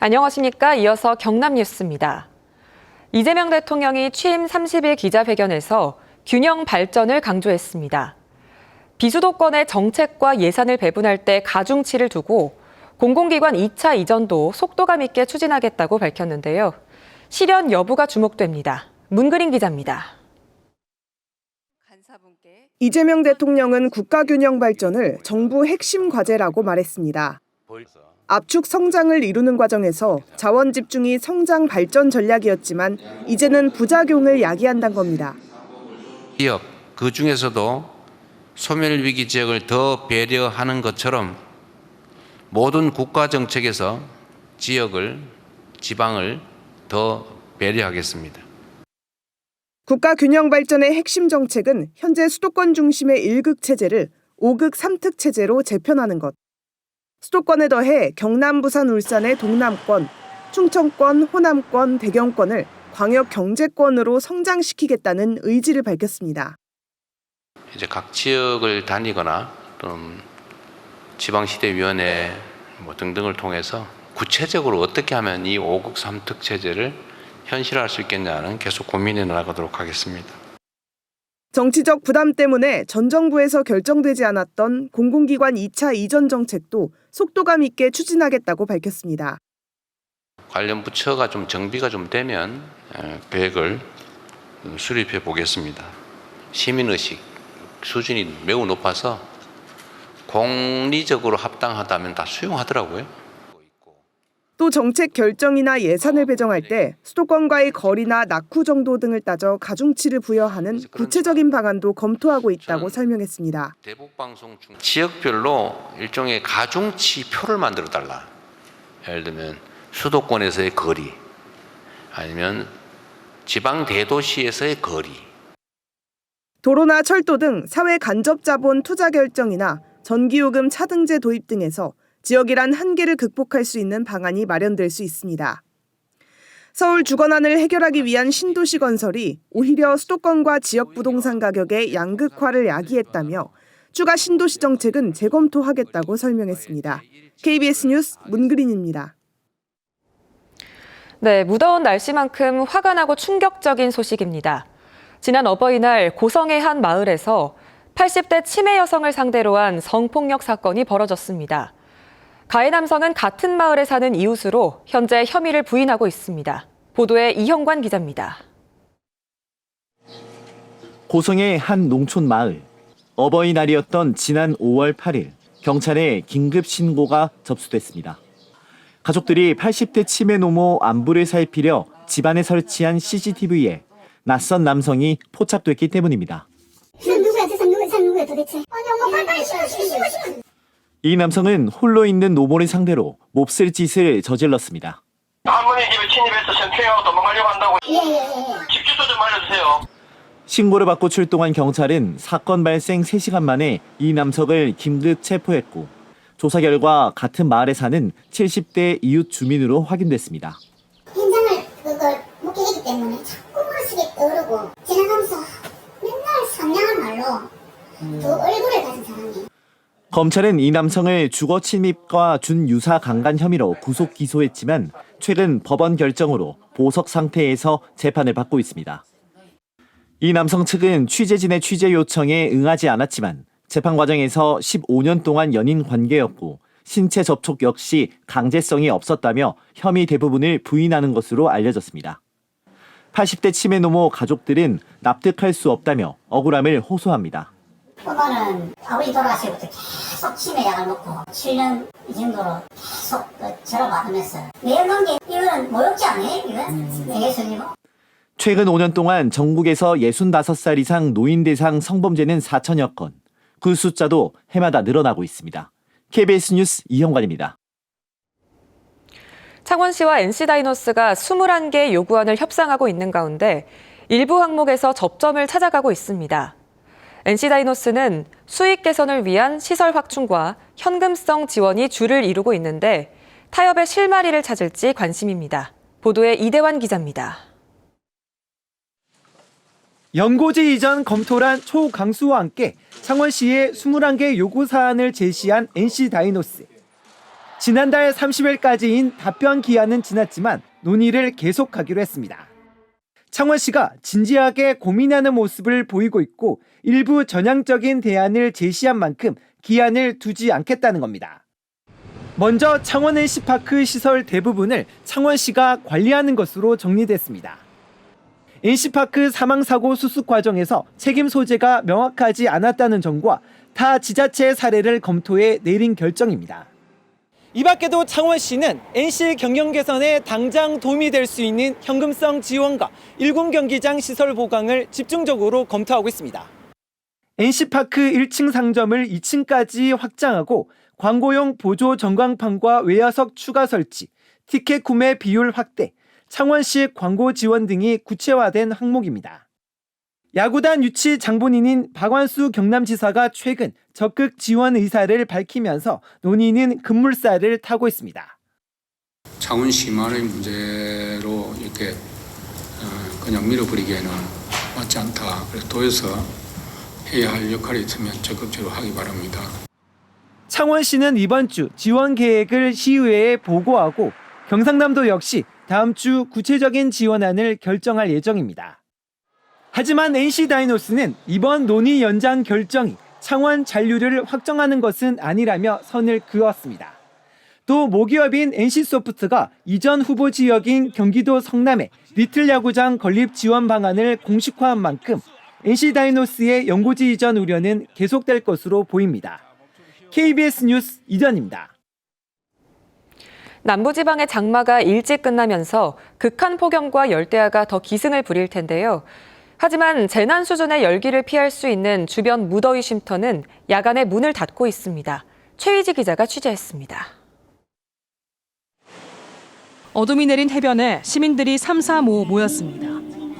안녕하십니까. 이어서 경남 뉴스입니다. 이재명 대통령이 취임 30일 기자회견에서 균형 발전을 강조했습니다. 비수도권의 정책과 예산을 배분할 때 가중치를 두고 공공기관 2차 이전도 속도감 있게 추진하겠다고 밝혔는데요. 실현 여부가 주목됩니다. 문그린 기자입니다. 이재명 대통령은 국가균형 발전을 정부 핵심 과제라고 말했습니다. 압축 성장을 이루는 과정에서 자원 집중이 성장 발전 전략이었지만 이제는 부작용을 야기한다는 겁니다. 지역, 그중에서도 소멸위기 지역을 더 배려하는 것처럼 모든 국가 정책에서 지역을, 지방을 더 배려하겠습니다. 국가 균형 발전의 핵심 정책은 현재 수도권 중심의 1극 체제를 5극 3특 체제로 재편하는 것. 수도권에 더해 경남, 부산, 울산의 동남권, 충청권, 호남권, 대경권을 광역 경제권으로 성장시키겠다는 의지를 밝혔습니다. 이제 각 지역을 다니거나 또는 지방시대위원회 등등을 통해서 구체적으로 어떻게 하면 이 5극 3특 체제를 현실화할 수 있겠냐는 계속 고민해 나가도록 하겠습니다. 정치적 부담 때문에 전 정부에서 결정되지 않았던 공공기관 2차 이전 정책도 속도감 있게 추진하겠다고 밝혔습니다. 관련 부처가 좀 정비가 좀 되면 계획을 수립해 보겠습니다. 시민의식 수준이 매우 높아서 공리적으로 합당하다면 다 수용하더라고요. 또 정책 결정이나 예산을 배정할 때 수도권과의 거리나 낙후 정도 등을 따져 가중치를 부여하는 구체적인 방안도 검토하고 있다고 설명했습니다. 대북방송 중 지역별로 일종의 가중치 표를 만들어 달라. 예를 들면 수도권에서의 거리, 아니면 지방 대도시에서의 거리. 도로나 철도 등 사회 간접 자본 투자 결정이나 전기요금 차등제 도입 등에서 지역이란 한계를 극복할 수 있는 방안이 마련될 수 있습니다. 서울 주거난을 해결하기 위한 신도시 건설이 오히려 수도권과 지역 부동산 가격의 양극화를 야기했다며 추가 신도시 정책은 재검토하겠다고 설명했습니다. KBS 뉴스 문그린입니다. 네, 무더운 날씨만큼 화가 나고 충격적인 소식입니다. 지난 어버이날 고성의 한 마을에서 80대 치매 여성을 상대로 한 성폭력 사건이 벌어졌습니다. 가해 남성은 같은 마을에 사는 이웃으로 현재 혐의를 부인하고 있습니다. 보도에 이형관 기자입니다. 고성의 한 농촌 마을. 어버이날이었던 지난 5월 8일 경찰에 긴급 신고가 접수됐습니다. 가족들이 80대 치매 노모 안부를 살피려 집안에 설치한 CCTV에 낯선 남성이 포착됐기 때문입니다. 누구야 도대체? 아니 엄마 빨리 쉬어. 이 남성은 홀로 있는 노모를 상대로 몹쓸 짓을 저질렀습니다. 할머니 집에 침입해서 전투해하고 도망가려고 한다고. 예. 집 주소 좀 알려주세요. 신고를 받고 출동한 경찰은 사건 발생 3시간 만에 이 남성을 긴급 체포했고 조사 결과 같은 마을에 사는 70대 이웃 주민으로 확인됐습니다. 현장을 그걸 목격했기 때문에 자꾸 머릿속에 떠오르고 지나가면서 맨날 선량한 말로 그 얼굴을 가진 사람이에요. 검찰은 이 남성을 주거 침입과 준유사 강간 혐의로 구속 기소했지만 최근 법원 결정으로 보석 상태에서 재판을 받고 있습니다. 이 남성 측은 취재진의 취재 요청에 응하지 않았지만 재판 과정에서 15년 동안 연인 관계였고 신체 접촉 역시 강제성이 없었다며 혐의 대부분을 부인하는 것으로 알려졌습니다. 80대 치매 노모 가족들은 납득할 수 없다며 억울함을 호소합니다. 엄마는 아버지 돌아가시고부터 계속 치매 약을 먹고 7년 이 정도로 계속 절어받으면서 내연관계 이거는 모욕죄 아니에요? 이건 내계순이고. 최근 5년 동안 전국에서 65살 이상 노인 대상 성범죄는 4천여 건. 그 숫자도 해마다 늘어나고 있습니다. KBS 뉴스 이형관입니다. 창원시와 NC다이노스가 21개 요구안을 협상하고 있는 가운데 일부 항목에서 접점을 찾아가고 있습니다. NC다이노스는 수익 개선을 위한 시설 확충과 현금성 지원이 주를 이루고 있는데 타협의 실마리를 찾을지 관심입니다. 보도에 이대환 기자입니다. 연고지 이전 검토란 초강수와 함께 창원시에 21개 요구 사안을 제시한 NC다이노스. 지난달 30일까지인 답변 기한은 지났지만 논의를 계속하기로 했습니다. 창원시가 진지하게 고민하는 모습을 보이고 있고 일부 전향적인 대안을 제시한 만큼 기한을 두지 않겠다는 겁니다. 먼저 창원 NC파크 시설 대부분을 창원시가 관리하는 것으로 정리됐습니다. NC파크 사망사고 수습 과정에서 책임 소재가 명확하지 않았다는 점과 타 지자체의 사례를 검토해 내린 결정입니다. 이 밖에도 창원시는 NC 경영 개선에 당장 도움이 될 수 있는 현금성 지원과 1군 경기장 시설 보강을 집중적으로 검토하고 있습니다. NC파크 1층 상점을 2층까지 확장하고 광고용 보조 전광판과 외야석 추가 설치, 티켓 구매 비율 확대, 창원시 광고 지원 등이 구체화된 항목입니다. 야구단 유치 장본인인 박완수 경남지사가 최근 적극 지원 의사를 밝히면서 논의는 급물살을 타고 있습니다. 창원시만의 문제로 이렇게 그냥 밀어버리기에는 맞지 않다. 그래서 도에서 해야 할 역할이 있으면 적극적으로 하기 바랍니다. 창원시는 이번 주 지원 계획을 시의회에 보고하고 경상남도 역시 다음 주 구체적인 지원안을 결정할 예정입니다. 하지만 NC 다이노스는 이번 논의 연장 결정이 창원 잔류를 확정하는 것은 아니라며 선을 그었습니다. 또 모기업인 NC소프트가 이전 후보 지역인 경기도 성남에 리틀 야구장 건립 지원 방안을 공식화한 만큼 NC 다이노스의 연고지 이전 우려는 계속될 것으로 보입니다. KBS 뉴스 이전입니다. 남부지방의 장마가 일찍 끝나면서 극한 폭염과 열대야가 더 기승을 부릴 텐데요. 하지만 재난 수준의 열기를 피할 수 있는 주변 무더위 쉼터는 야간에 문을 닫고 있습니다. 최희지 기자가 취재했습니다. 어둠이 내린 해변에 시민들이 삼삼오오 모였습니다.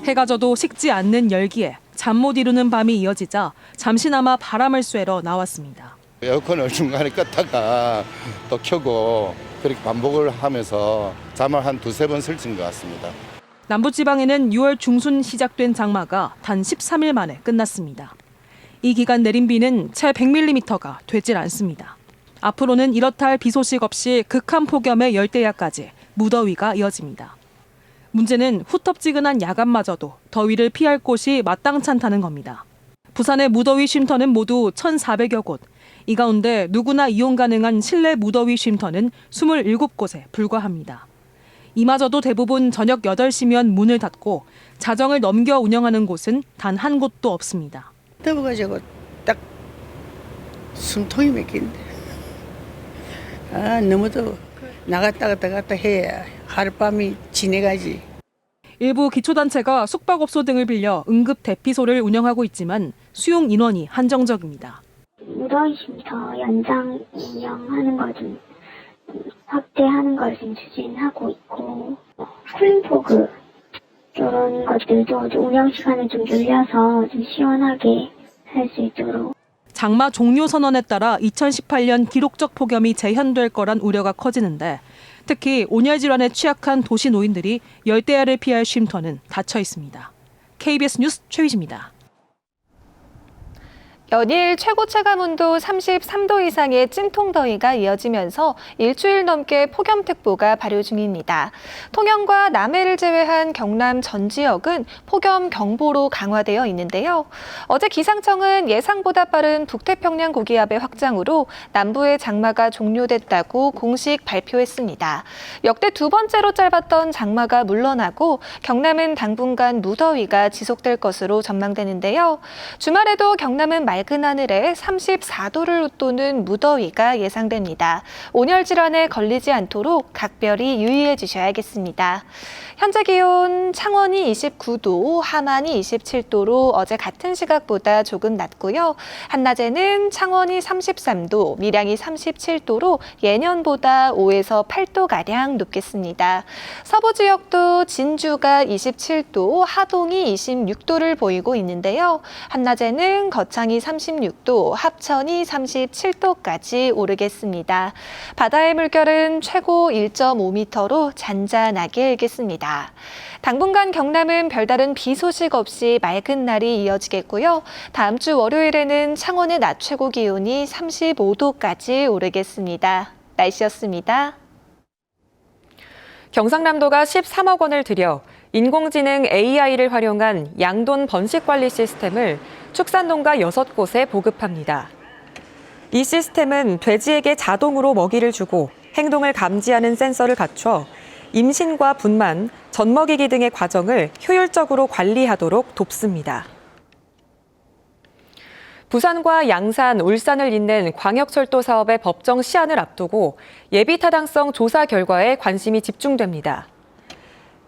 해가 져도 식지 않는 열기에 잠 못 이루는 밤이 이어지자 잠시나마 바람을 쐬러 나왔습니다. 에어컨을 중간에 껐다가 또 켜고 그렇게 반복을 하면서 잠을 한 두세 번 설친 것 같습니다. 남부지방에는 6월 중순 시작된 장마가 단 13일 만에 끝났습니다. 이 기간 내린 비는 채 100mm가 되질 않습니다. 앞으로는 이렇다 할 비 소식 없이 극한 폭염의 열대야까지 무더위가 이어집니다. 문제는 후텁지근한 야간마저도 더위를 피할 곳이 마땅찮다는 겁니다. 부산의 무더위 쉼터는 모두 1,400여 곳. 이 가운데 누구나 이용 가능한 실내 무더위 쉼터는 27곳에 불과합니다. 이마저도 대부분 저녁 8시면 문을 닫고 자정을 넘겨 운영하는 곳은 단 한 곳도 없습니다. 더워가지고 딱 숨통이 막힌데 너무 더워. 나갔다 갔다 해야 하룻밤이 지내가지. 일부 기초단체가 숙박업소 등을 빌려 응급 대피소를 운영하고 있지만 수용 인원이 한정적입니다. 무더위 쉼터 연장 운영하는 걸 좀 확대하는 걸 지금 추진하고 있고 쿨링포그 이런 것들도 좀 운영 시간을 좀 늘려서 좀 시원하게 할 수 있도록. 장마 종료 선언에 따라 2018년 기록적 폭염이 재현될 거란 우려가 커지는데 특히 온열 질환에 취약한 도시 노인들이 열대야를 피할 쉼터는 닫혀 있습니다. KBS 뉴스 최희지입니다. 연일 최고 체감온도 33도 이상의 찜통더위가 이어지면서 일주일 넘게 폭염특보가 발효 중입니다. 통영과 남해를 제외한 경남 전 지역은 폭염경보로 강화되어 있는데요. 어제 기상청은 예상보다 빠른 북태평양 고기압의 확장으로 남부의 장마가 종료됐다고 공식 발표했습니다. 역대 두 번째로 짧았던 장마가 물러나고 경남은 당분간 무더위가 지속될 것으로 전망되는데요. 주말에도 경남은 맑은 하늘에 34도를 웃도는 무더위가 예상됩니다. 온열 질환에 걸리지 않도록 각별히 유의해 주셔야겠습니다. 현재 기온 창원이 29도, 함안이 27도로 어제 같은 시각보다 조금 낮고요. 한낮에는 창원이 33도, 밀양이 37도로 예년보다 5에서 8도가량 높겠습니다. 서부 지역도 진주가 27도, 하동이 26도를 보이고 있는데요. 한낮에는 거창이 36도, 합천이 37도까지 오르겠습니다. 바다의 물결은 최고 1.5m로 잔잔하게 일겠습니다. 당분간 경남은 별다른 비 소식 없이 맑은 날이 이어지겠고요. 다음 주 월요일에는 창원의 낮 최고 기온이 35도까지 오르겠습니다. 날씨였습니다. 경상남도가 13억 원을 들여 인공지능 AI를 활용한 양돈 번식 관리 시스템을 축산농가 6곳에 보급합니다. 이 시스템은 돼지에게 자동으로 먹이를 주고 행동을 감지하는 센서를 갖춰 임신과 분만, 젖먹이기 등의 과정을 효율적으로 관리하도록 돕습니다. 부산과 양산, 울산을 잇는 광역철도 사업의 법정 시한을 앞두고 예비 타당성 조사 결과에 관심이 집중됩니다.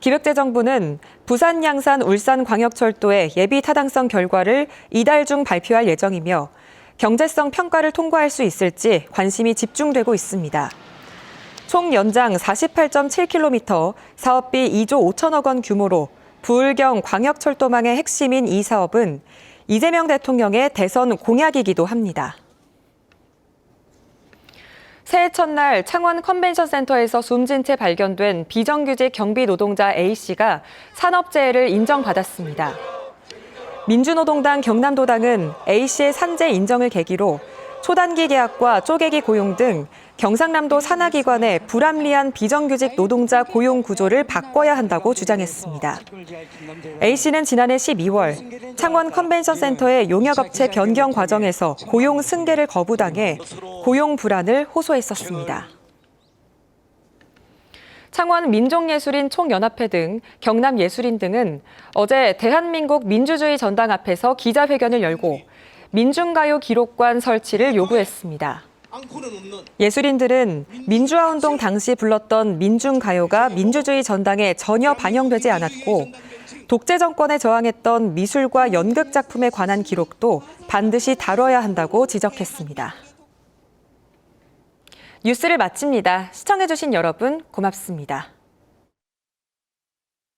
기획재정부는 부산, 양산, 울산 광역철도의 예비 타당성 결과를 이달 중 발표할 예정이며 경제성 평가를 통과할 수 있을지 관심이 집중되고 있습니다. 총 연장 48.7km, 사업비 2조 5천억 원 규모로 부울경 광역철도망의 핵심인 이 사업은 이재명 대통령의 대선 공약이기도 합니다. 새해 첫날 창원 컨벤션센터에서 숨진 채 발견된 비정규직 경비 노동자 A씨가 산업재해를 인정받았습니다. 민주노동당 경남도당은 A씨의 산재 인정을 계기로 초단기 계약과 쪼개기 고용 등 경상남도 산하기관의 불합리한 비정규직 노동자 고용 구조를 바꿔야 한다고 주장했습니다. A씨는 지난해 12월 창원 컨벤션센터의 용역업체 변경 과정에서 고용 승계를 거부당해 고용 불안을 호소했었습니다. 창원 민족예술인 총연합회 등 경남예술인 등은 어제 대한민국 민주주의 전당 앞에서 기자회견을 열고 민중가요 기록관 설치를 요구했습니다. 예술인들은 민주화운동 당시 불렀던 민중가요가 민주주의 전당에 전혀 반영되지 않았고 독재 정권에 저항했던 미술과 연극 작품에 관한 기록도 반드시 다뤄야 한다고 지적했습니다. 뉴스를 마칩니다. 시청해주신 여러분 고맙습니다.